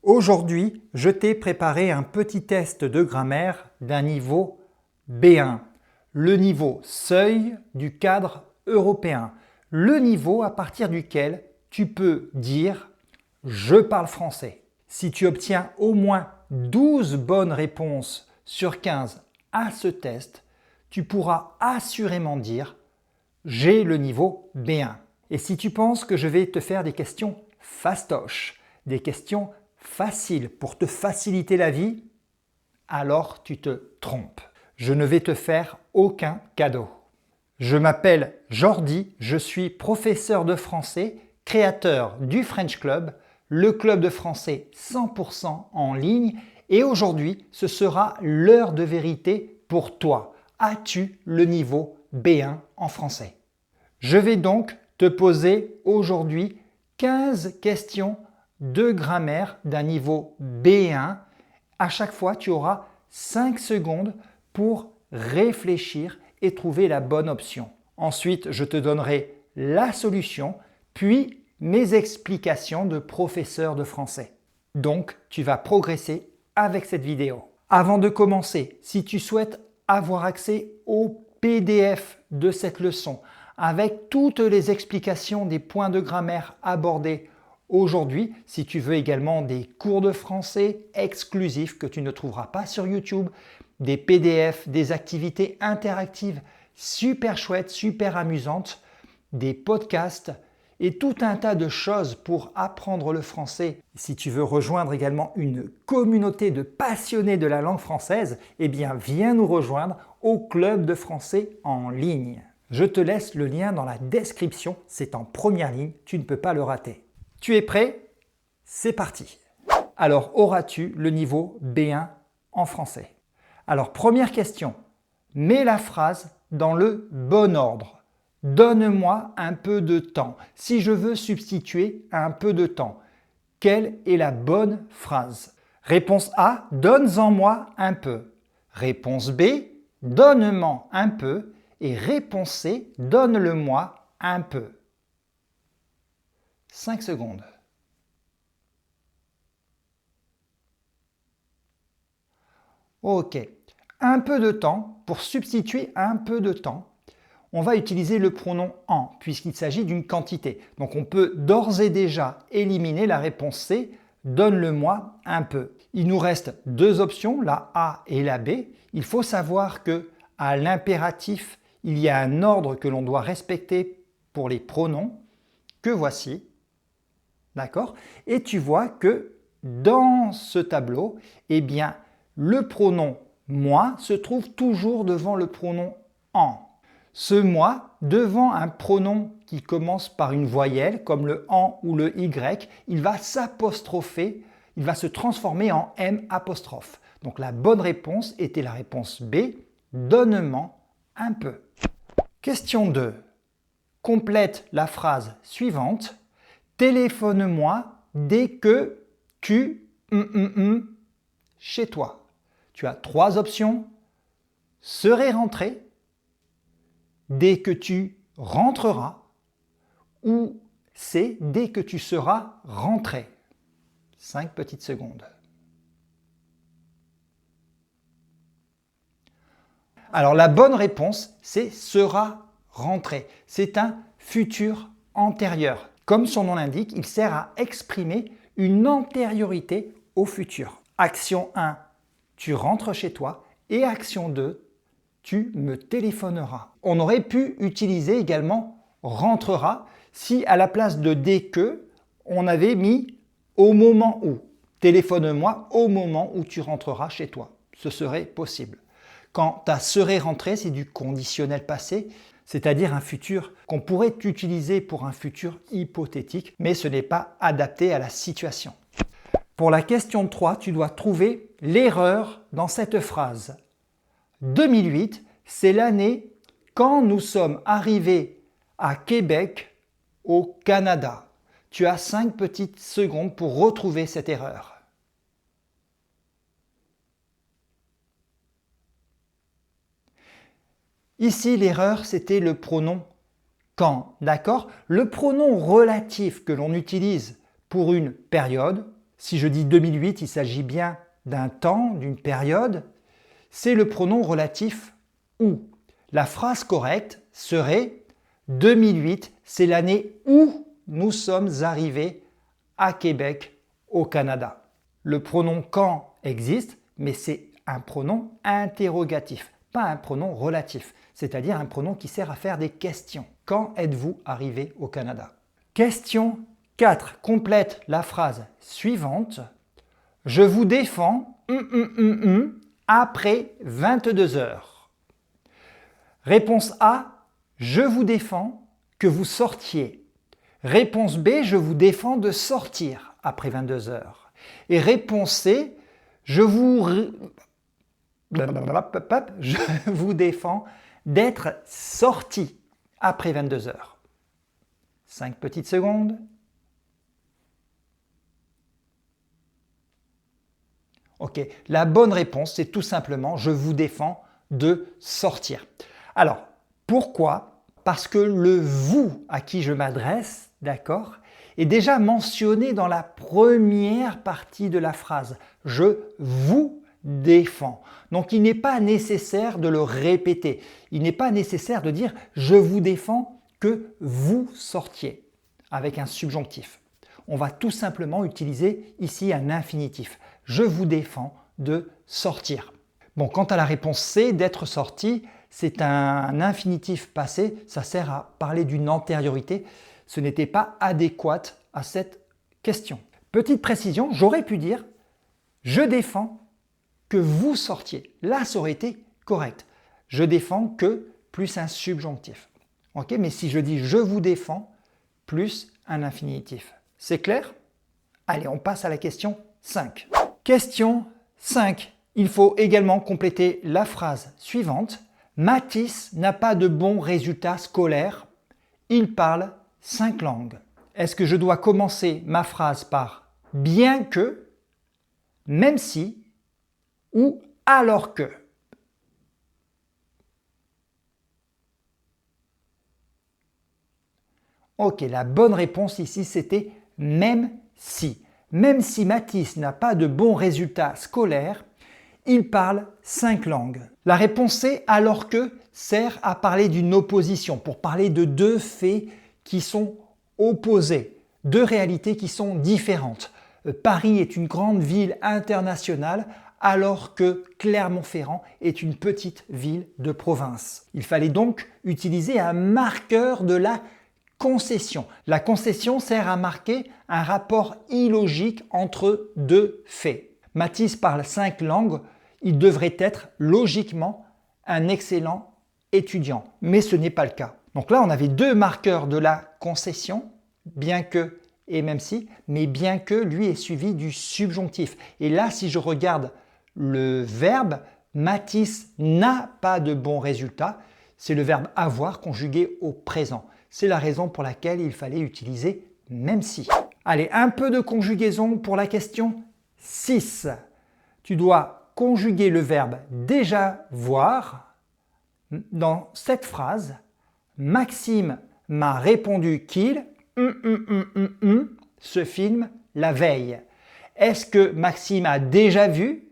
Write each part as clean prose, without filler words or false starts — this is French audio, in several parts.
Aujourd'hui, je t'ai préparé un petit test de grammaire d'un niveau B1, le niveau seuil du cadre européen, le niveau à partir duquel tu peux dire « je parle français ». Si tu obtiens au moins 12 bonnes réponses sur 15 à ce test, tu pourras assurément dire « j'ai le niveau B1 ». Et si tu penses que je vais te faire des questions fastoches, des questions faciles pour te faciliter la vie, alors tu te trompes. Je ne vais te faire aucun cadeau. Je m'appelle Jordi, je suis professeur de français, créateur du French Club, le club de français 100% en ligne, et aujourd'hui, ce sera l'heure de vérité pour toi. As-tu le niveau B1 en français? Je vais donc te poser aujourd'hui 15 questions de grammaire d'un niveau B1. À chaque fois, tu auras 5 secondes pour réfléchir et trouver la bonne option. Ensuite, je te donnerai la solution, puis mes explications de professeur de français. Donc, tu vas progresser avec cette vidéo. Avant de commencer, si tu souhaites avoir accès au PDF de cette leçon, avec toutes les explications des points de grammaire abordés aujourd'hui, si tu veux également des cours de français exclusifs que tu ne trouveras pas sur YouTube, des PDF, des activités interactives super chouettes, super amusantes, des podcasts et tout un tas de choses pour apprendre le français. Si tu veux rejoindre également une communauté de passionnés de la langue française, eh bien viens nous rejoindre au club de français en ligne. Je te laisse le lien dans la description, c'est en première ligne, tu ne peux pas le rater. Tu es prêt? C'est parti! Alors, auras-tu le niveau B1 en français? Alors, première question, mets la phrase dans le bon ordre. Donne-moi un peu de temps. Si je veux substituer un peu de temps, quelle est la bonne phrase? Réponse A, donne-en-moi un peu. Réponse B, donne-m'en un peu. Et réponse C, donne-le-moi un peu. 5 secondes. Ok. Un peu de temps, pour substituer un peu de temps, on va utiliser le pronom « en » puisqu'il s'agit d'une quantité. Donc on peut d'ores et déjà éliminer la réponse C, donne-le-moi un peu. Il nous reste deux options, la A et la B. Il faut savoir que à l'impératif, il y a un ordre que l'on doit respecter pour les pronoms, que voici. D'accord? Et tu vois que dans ce tableau, eh bien, le pronom « moi » se trouve toujours devant le pronom « en ». Ce « moi » devant un pronom qui commence par une voyelle, comme le « en » ou le « y », il va s'apostropher, il va se transformer en « m ». Donc la bonne réponse était la réponse B, « donne-m'en un peu ». Question 2. Complète la phrase suivante. Téléphone-moi dès que tu chez toi. Tu as trois options. Serai rentré, dès que tu rentreras, ou c'est dès que tu seras rentré. 5 petites secondes. Alors la bonne réponse, c'est sera rentré. C'est un futur antérieur. Comme son nom l'indique, il sert à exprimer une antériorité au futur. Action 1, tu rentres chez toi. Et action 2, tu me téléphoneras. On aurait pu utiliser également rentrera si à la place de dès que, on avait mis au moment où. Téléphone-moi au moment où tu rentreras chez toi. Ce serait possible. Quand tu serais rentré, c'est du conditionnel passé, c'est-à-dire un futur qu'on pourrait utiliser pour un futur hypothétique, mais ce n'est pas adapté à la situation. Pour la question 3, tu dois trouver l'erreur dans cette phrase. 2008, c'est l'année quand nous sommes arrivés à Québec, au Canada. Tu as 5 petites secondes pour retrouver cette erreur. Ici, l'erreur, c'était le pronom « quand ». D'accord? Le pronom relatif que l'on utilise pour une période, Si je dis 2008, il s'agit bien d'un temps, d'une période. C'est le pronom relatif « où ». La phrase correcte serait « 2008, c'est l'année où nous sommes arrivés à Québec, au Canada ». Le pronom « quand » existe, mais c'est un pronom interrogatif, pas un pronom relatif, c'est-à-dire un pronom qui sert à faire des questions. Quand êtes-vous arrivé au Canada? Question 4. Complète la phrase suivante. Je vous défends après 22 heures. Réponse A. Je vous défends que vous sortiez. Réponse B. Je vous défends de sortir après 22 heures. Et réponse C. Je vous défends d'être sorti après 22 heures. 5 petites secondes. Ok, la bonne réponse, c'est tout simplement « je vous défends de sortir ». Alors, pourquoi? Parce que le « vous » à qui je m'adresse, d'accord, est déjà mentionné dans la première partie de la phrase. « Je vous défends ». Donc, il n'est pas nécessaire de le répéter. Il n'est pas nécessaire de dire « je vous défends que vous sortiez » avec un subjonctif. On va tout simplement utiliser ici un infinitif. Je vous défends de sortir. Bon, quant à la réponse C, d'être sorti, c'est un infinitif passé, ça sert à parler d'une antériorité. Ce n'était pas adéquat à cette question. Petite précision, j'aurais pu dire « je défends que vous sortiez ». Là, ça aurait été correct. Je défends que plus un subjonctif. Ok, mais si je dis « je vous défends » plus un infinitif. C'est clair? Allez, on passe à la question 5. Question 5. Il faut également compléter la phrase suivante. Mathis n'a pas de bons résultats scolaires. Il parle 5 langues. Est-ce que je dois commencer ma phrase par « bien que »,« même si » ou « alors que ». Ok, la bonne réponse ici, c'était « même si ». Même si Mathis n'a pas de bons résultats scolaires, il parle 5 langues. La réponse C, alors que, sert à parler d'une opposition, pour parler de deux faits qui sont opposés, deux réalités qui sont différentes. Paris est une grande ville internationale, alors que Clermont-Ferrand est une petite ville de province. Il fallait donc utiliser un marqueur de la concession. La concession sert à marquer un rapport illogique entre deux faits. Mathis parle 5 langues, il devrait être logiquement un excellent étudiant, mais ce n'est pas le cas. Donc là, on avait deux marqueurs de la concession, bien que et même si, mais bien que lui est suivi du subjonctif. Et là, si je regarde le verbe, Mathis n'a pas de bons résultats, c'est le verbe avoir conjugué au présent. C'est la raison pour laquelle il fallait utiliser « même si ». Allez, un peu de conjugaison pour la question 6. Tu dois conjuguer le verbe « déjà voir » dans cette phrase. Maxime m'a répondu qu'il se filme la veille. Est-ce que Maxime a déjà vu?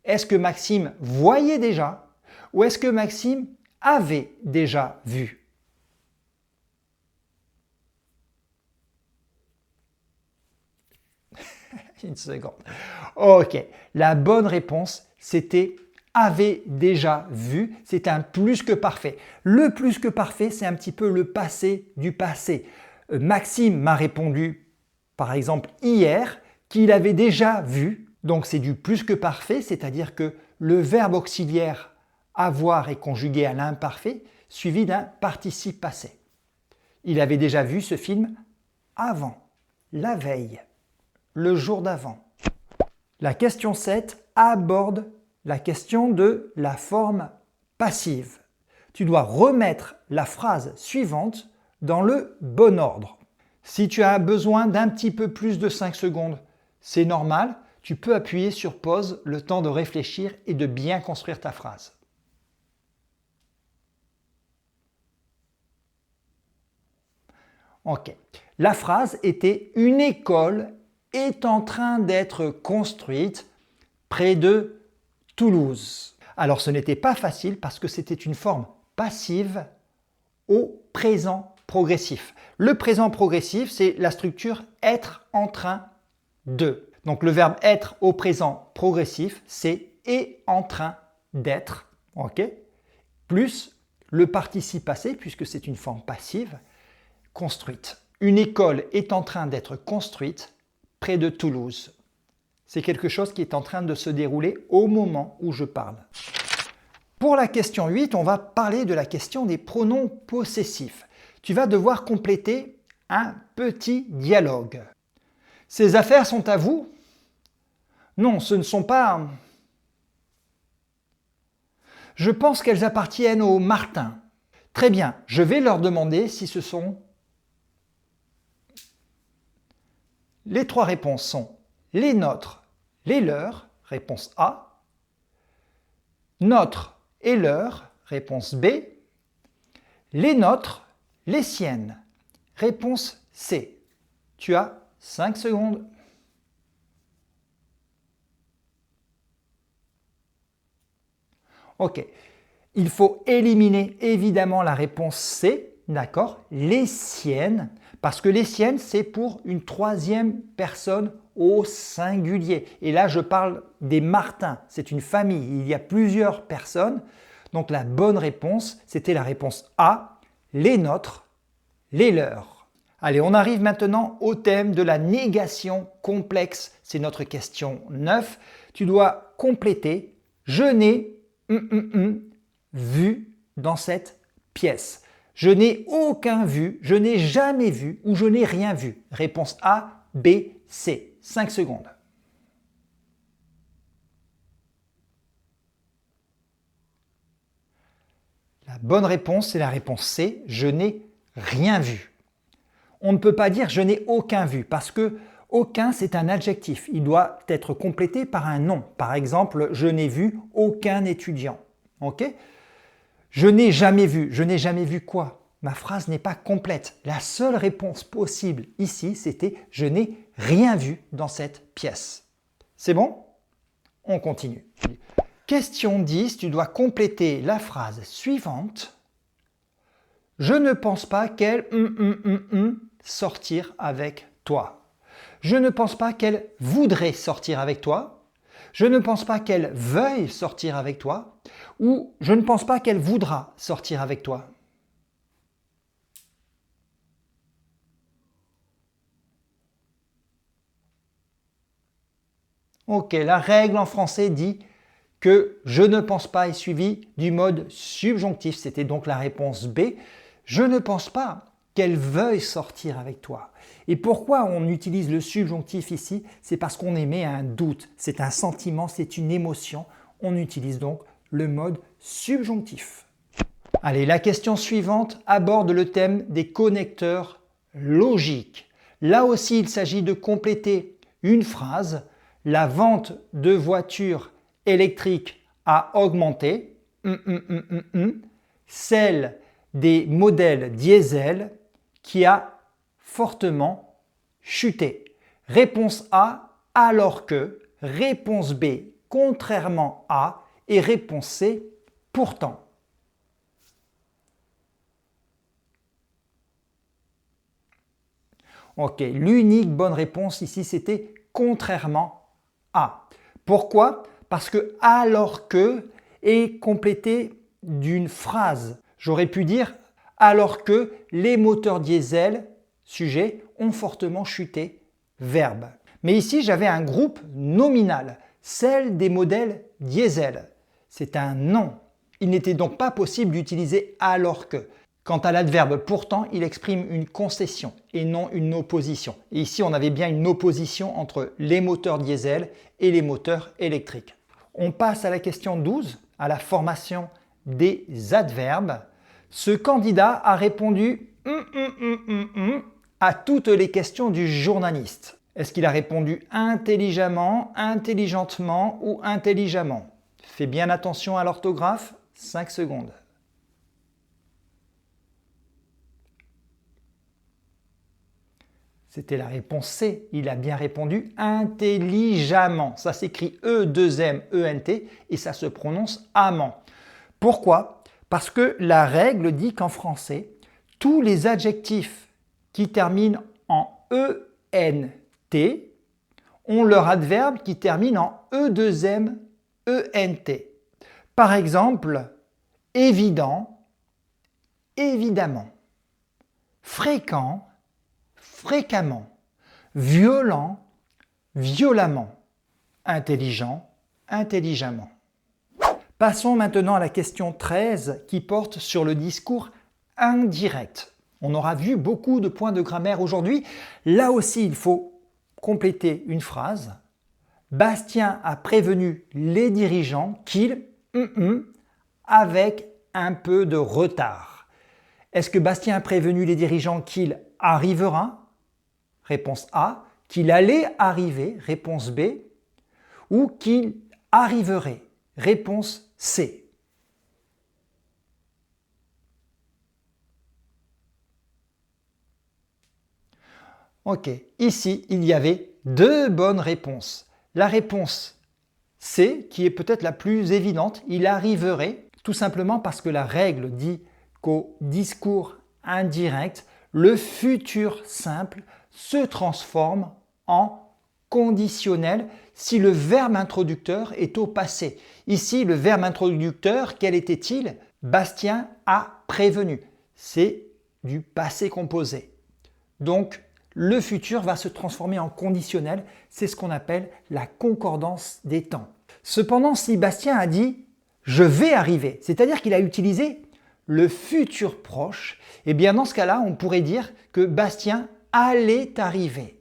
Est-ce que Maxime voyait déjà? Ou est-ce que Maxime avait déjà vu? Une seconde. Ok, la bonne réponse, c'était avait déjà vu. C'est un plus que parfait. Le plus que parfait, c'est un petit peu le passé du passé. Maxime m'a répondu, par exemple, hier, qu'il avait déjà vu. Donc c'est du plus que parfait, c'est-à-dire que le verbe auxiliaire avoir est conjugué à l'imparfait, suivi d'un participe passé. Il avait déjà vu ce film avant, la veille, le jour d'avant. La question 7 aborde la question de la forme passive. Tu dois remettre la phrase suivante dans le bon ordre. Si tu as besoin d'un petit peu plus de 5 secondes, c'est normal, tu peux appuyer sur pause le temps de réfléchir et de bien construire ta phrase. Ok. La phrase était « Une école est en train d'être construite près de Toulouse. Alors ce n'était pas facile parce que c'était une forme passive au présent progressif. Le présent progressif, c'est la structure être en train de. Donc le verbe être au présent progressif, c'est est en train d'être, ok, plus le participe passé, puisque c'est une forme passive, construite. Une école est en train d'être construite près de Toulouse. C'est quelque chose qui est en train de se dérouler au moment où je parle. Pour la question 8, on va parler de la question des pronoms possessifs. Tu vas devoir compléter un petit dialogue. Ces affaires sont à vous? Non, ce ne sont pas... Je pense qu'elles appartiennent aux Martin. Très bien, je vais leur demander si ce sont... Les trois réponses sont les nôtres, les leurs, réponse A. Notre et leurs, réponse B. Les nôtres, les siennes, réponse C. Tu as 5 secondes. Ok, il faut éliminer évidemment la réponse C, d'accord? Les siennes, parce que les siennes, c'est pour une troisième personne au singulier. Et là, je parle des Martins, c'est une famille, il y a plusieurs personnes. Donc la bonne réponse, c'était la réponse A, les nôtres, les leurs. Allez, on arrive maintenant au thème de la négation complexe. C'est notre question 9. Tu dois compléter « Je n'ai vu dans cette pièce ». Je n'ai aucun vu, je n'ai jamais vu ou je n'ai rien vu. Réponse A, B, C. 5 secondes. La bonne réponse, c'est la réponse C. Je n'ai rien vu. On ne peut pas dire je n'ai aucun vu parce que aucun, c'est un adjectif. Il doit être complété par un nom. Par exemple, je n'ai vu aucun étudiant. Ok ? Je n'ai jamais vu. Je n'ai jamais vu quoi? Ma phrase n'est pas complète. La seule réponse possible ici, c'était « Je n'ai rien vu dans cette pièce ». C'est bon? On continue. Question 10, tu dois compléter la phrase suivante. « Je ne pense pas qu'elle sortir avec toi. Je ne pense pas qu'elle voudrait sortir avec toi. Je ne pense pas qu'elle veuille sortir avec toi. Ou je ne pense pas qu'elle voudra sortir avec toi. » Ok, la règle en français dit que je ne pense pas est suivi du mode subjonctif. C'était donc la réponse B. Je ne pense pas qu'elle veuille sortir avec toi. Et pourquoi on utilise le subjonctif ici? C'est parce qu'on émet un doute. C'est un sentiment, c'est une émotion. On utilise donc le mode subjonctif. Allez, la question suivante aborde le thème des connecteurs logiques. Là aussi, il s'agit de compléter une phrase. La vente de voitures électriques a augmenté. Celle des modèles diesel qui a fortement chuté. Réponse A, alors que. Réponse B, contrairement à. Et réponse C, pourtant. Ok, l'unique bonne réponse ici, c'était contrairement à. Pourquoi? Parce que alors que est complété d'une phrase. J'aurais pu dire alors que les moteurs diesel, sujet, ont fortement chuté, verbe. Mais ici, j'avais un groupe nominal, celle des modèles diesel. C'est un nom. Il n'était donc pas possible d'utiliser alors que. Quant à l'adverbe pourtant, il exprime une concession et non une opposition. Et ici, on avait bien une opposition entre les moteurs diesel et les moteurs électriques. On passe à la question 12, à la formation des adverbes. Ce candidat a répondu à toutes les questions du journaliste. Est-ce qu'il a répondu intelligemment, intelligentement ou intelligemment? Fais bien attention à l'orthographe, 5 secondes. C'était la réponse C. Il a bien répondu intelligemment. Ça s'écrit E2M-E-N-T et ça se prononce amant. Pourquoi? Parce que la règle dit qu'en français, tous les adjectifs qui terminent en E-N-T ont leur adverbe qui termine en E2M-E-N-T. Par exemple, évident, évidemment, fréquent, fréquemment, violent, violemment, intelligent, intelligemment. Passons maintenant à la question 13 qui porte sur le discours indirect. On aura vu beaucoup de points de grammaire aujourd'hui. Là aussi, il faut compléter une phrase. Bastien a prévenu les dirigeants qu'il avec un peu de retard. Est-ce que Bastien a prévenu les dirigeants qu'il arrivera? Réponse A. Qu'il allait arriver? Réponse B. Ou qu'il arriverait? Réponse C. Ok, ici, il y avait deux bonnes réponses. La réponse C, qui est peut-être la plus évidente, il arriverait, tout simplement parce que la règle dit qu'au discours indirect, le futur simple se transforme en conditionnel si le verbe introducteur est au passé. Ici, le verbe introducteur, quel était-il? Bastien a prévenu. C'est du passé composé. Donc, le futur va se transformer en conditionnel. C'est ce qu'on appelle la concordance des temps. Cependant, si Bastien a dit « je vais arriver », c'est-à-dire qu'il a utilisé le futur proche, eh bien dans ce cas-là, on pourrait dire que Bastien allait arriver.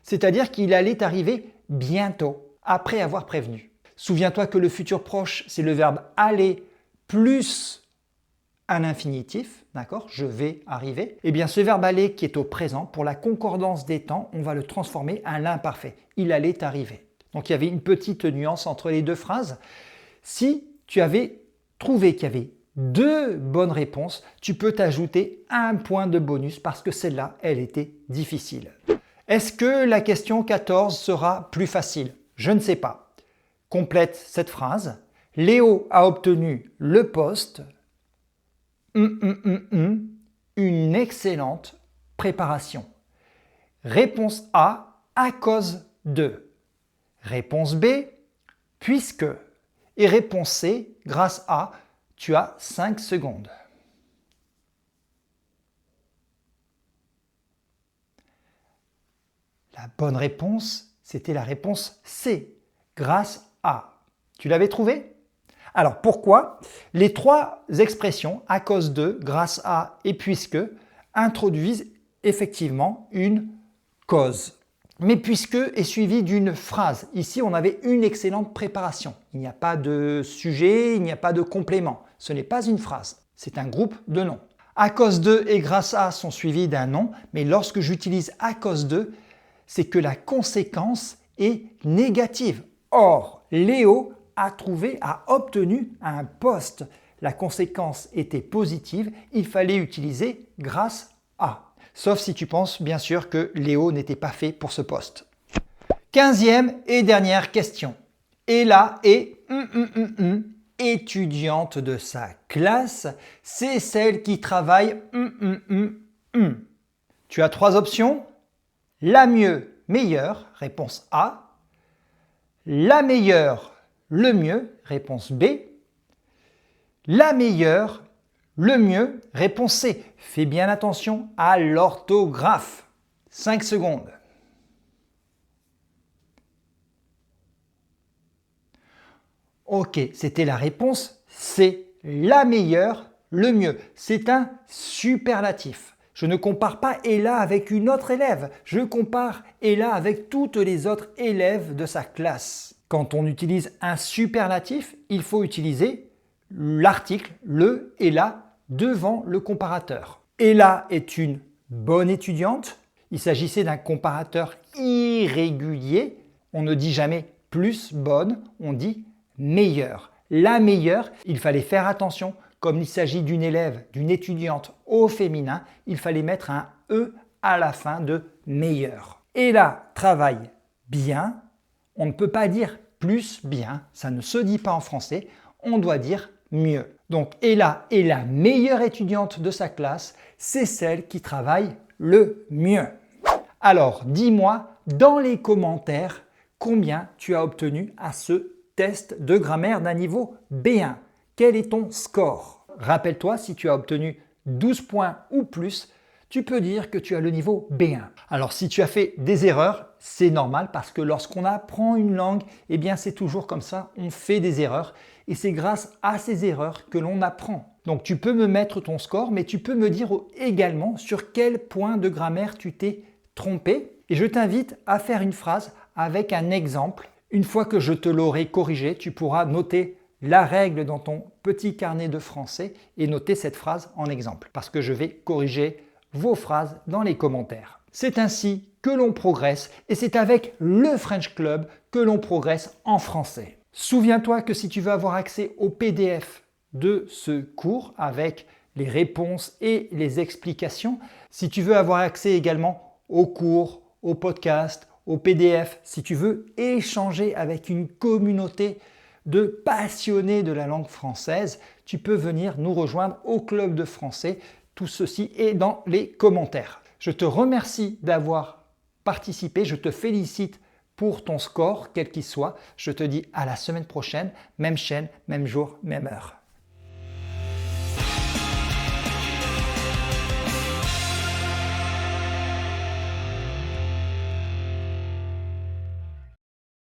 C'est-à-dire qu'il allait arriver bientôt, après avoir prévenu. Souviens-toi que le futur proche, c'est le verbe aller plus un infinitif, d'accord? Je vais arriver. Eh bien, ce verbe aller qui est au présent, pour la concordance des temps, on va le transformer à l'imparfait. Il allait arriver. Donc, il y avait une petite nuance entre les deux phrases. Si tu avais trouvé qu'il y avait deux bonnes réponses, tu peux t'ajouter un point de bonus parce que celle-là, elle était difficile. Est-ce que la question 14 sera plus facile? Je ne sais pas. Complète cette phrase. Léo a obtenu le poste. Une excellente préparation. Réponse A, à cause de. Réponse B, puisque. Et réponse C, grâce à. Tu as 5 secondes. La bonne réponse, c'était la réponse C, grâce à. Tu l'avais trouvé? Alors pourquoi? Les trois expressions à cause de, grâce à et puisque introduisent effectivement une cause. Mais puisque est suivi d'une phrase. Ici, on avait une excellente préparation. Il n'y a pas de sujet, il n'y a pas de complément. Ce n'est pas une phrase, c'est un groupe de noms. À cause de et grâce à sont suivis d'un nom, mais lorsque j'utilise à cause de, c'est que la conséquence est négative. Or, Léo a obtenu un poste. La conséquence était positive, il fallait utiliser grâce à. Sauf si tu penses bien sûr que Léo n'était pas fait pour ce poste. 15e et dernière question. Ella est étudiante de sa classe, c'est celle qui travaille Tu as trois options. La mieux, meilleure, réponse A. La meilleure, le mieux, réponse B. La meilleure, le mieux, réponse C. Fais bien attention à l'orthographe. 5 secondes. Ok, c'était la réponse C. La meilleure, le mieux. C'est un superlatif. Je ne compare pas Ella avec une autre élève. Je compare Ella avec toutes les autres élèves de sa classe. Quand on utilise un superlatif, il faut utiliser l'article, le et la, devant le comparateur. Ella est une bonne étudiante. Il s'agissait d'un comparateur irrégulier. On ne dit jamais plus bonne, on dit meilleure. La meilleure, il fallait faire attention. Comme il s'agit d'une élève, d'une étudiante au féminin, il fallait mettre un E à la fin de meilleur. Et là, travaille bien, on ne peut pas dire plus bien, ça ne se dit pas en français, on doit dire mieux. Donc Ella est la meilleure étudiante de sa classe, c'est celle qui travaille le mieux. Alors dis-moi dans les commentaires combien tu as obtenu à ce test de grammaire d'un niveau B1. Quel est ton score? Rappelle-toi, si tu as obtenu 12 points ou plus, tu peux dire que tu as le niveau B1. Alors si tu as fait des erreurs, c'est normal parce que lorsqu'on apprend une langue, eh bien c'est toujours comme ça, on fait des erreurs et c'est grâce à ces erreurs que l'on apprend. Donc tu peux me mettre ton score, mais tu peux me dire également sur quel point de grammaire tu t'es trompé. Et je t'invite à faire une phrase avec un exemple. Une fois que je te l'aurai corrigé, tu pourras noter la règle dans ton petit carnet de français et noter cette phrase en exemple parce que je vais corriger vos phrases dans les commentaires. C'est ainsi que l'on progresse et c'est avec le French Club que l'on progresse en français. Souviens-toi que si tu veux avoir accès au PDF de ce cours avec les réponses et les explications, si tu veux avoir accès également aux cours, aux podcasts, aux PDF, si tu veux échanger avec une communauté de passionnés de la langue française, tu peux venir nous rejoindre au Club de français. Tout ceci est dans les commentaires. Je te remercie d'avoir participé, je te félicite pour ton score, quel qu'il soit. Je te dis à la semaine prochaine, même chaîne, même jour, même heure.